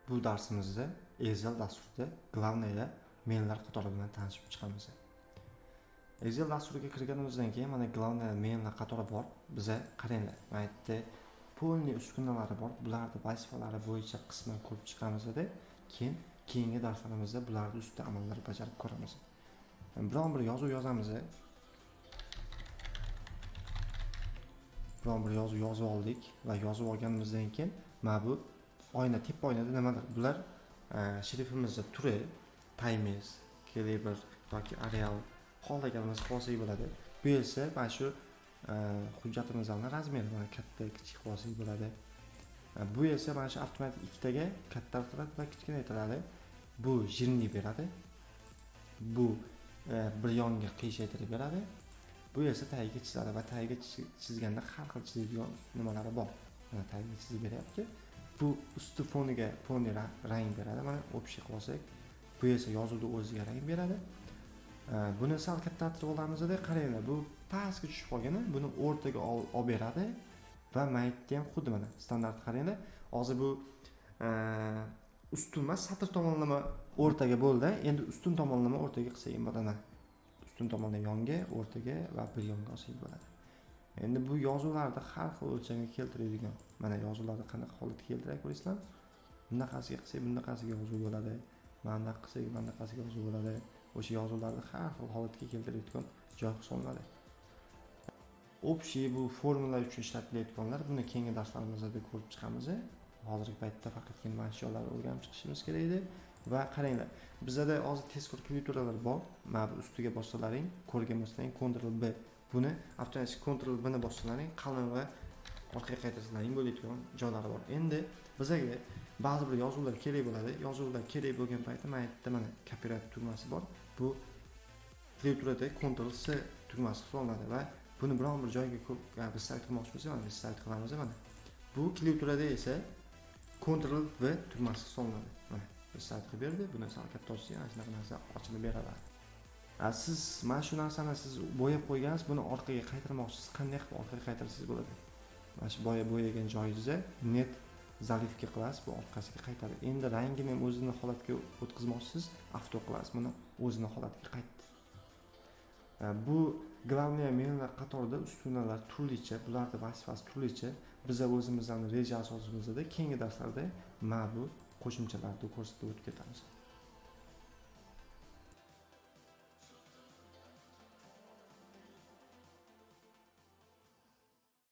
bu darsimizda Excel dasturida главное menlar qatori bilan tanishib chiqamiz. Excel dasturiga kirganimizdan keyin mana главное menlar qatori bor. Biza qaranglar. Mana yerda polniy uskunalari bor. Bularning vazifalari bo'yicha qisman ko'rib chiqamiz-da, keyin keyingi darslarimizda bularning ustida amallar bajarib ko'ramiz. Biron bir yozuv yozamiz. Biron bir yozuv yozib oldik va yozib olganimizdan keyin mana bu oyna, tip oynada nimadir? Bular shrifimizda turi, Times, Caliber yoki Arial xohlaganimiz xoslik bo'ladi. Bu esa mana shu hujjatimizning razmeri, mana katta, kichik xoslik bo'ladi. Bu esa mana shu avtomatik ikkitaga kattaroq va kichkinaytiradi. Bu jирный beradi. Bu bir yonga qiyshaytirib beradi. Bu esa tagiga chizadi va tagiga chizganda har xil chizadigan nimalari bor. Mana tagiga chizib beryapti. Bu usti foniga rang beradi. Mana общий qilsak, bu esa yozuvni o'ziga rang beradi. Buni sal kattaroq olamiz-da, qaranglar, bu pastga tushib qolgani, buni o'rtaga olib beradi va maytda ham xuddi mana standart qaranglar. Hozir bu ustun emas, satr tomonlama o'rtaga bo'ldi. Endi ustun tomonlama o'rtaga qilsak bo'ladi. Ustun tomondan yonga, o'rtaga va bir yonga olsak bo'ladi. Endi bu yozuvlarni har xil o'lchamga keltiradigan, mana yozuvlarni qanaqa holatga keltirib ko'raysizlar? Bunaqasiga qilsak, bunaqasiga yozuv bo'ladi. Mana qilsak, bunaqasiga yozuv bo'ladi. O'sha yozuvlarni har xil holatga keltiradigan joy hisoblanadi. Общий bu formulalar uchun ishlatilayotganlar, buni keyingi darslarimizda ko'rib chiqamiz. Hozirgi paytda faqatgina mana shu yo'llarni o'rganib chiqishimiz kerak edi. Va qaranglar, bizda hozir tezkor klaviaturalar bor. Mana bu ustiga bossalaring, ko'rgan bo'lsalaring Ctrl B. Buni avtomatik Ctrl B ni bossalaring qalin va orqaga qaytarsalaring bo'ladigan joylari bor. Endi bizga ba'zi bir yozuvlar kerak bo'ladi. Yozuvlar kerak bo'lgan paytda mana yerda mana copyright tugmasi bor. Bu klaviaturada Ctrl C tugmasi hisoblanadi va buni biron bir joyga restart qilmoqchi bo'lsak, mana restart qilamiz mana. Bu klaviaturada esa Ctrl V tugmasi hisoblanadi. Mana restart qilib berdi. Buni sal katta ochsak, ana shunaqa narsa ochilib beradi. Siz mana shu narsani siz bo'yab qo'ygansiz, buni orqaga qaytarmoqchisiz. Qanday qilib orqaga qaytarsangiz bo'ladi? Mana shu bo'yagan joyingizda net zalivka qilasiz, bu orqasiga qaytadi. Endi rangini ham o'zini holatiga o'tkazmoqchisiz, avto qilasiz, buni o'zini holatiga qaytdi. Bu главное menlar qatorida ustunalar turlicha, bularning vazifasi turlicha. Biz o'zimizning reja asosimizda keyingi darslarda mana bu qo'shimchalarni ko'rsatib o'tib ketamiz.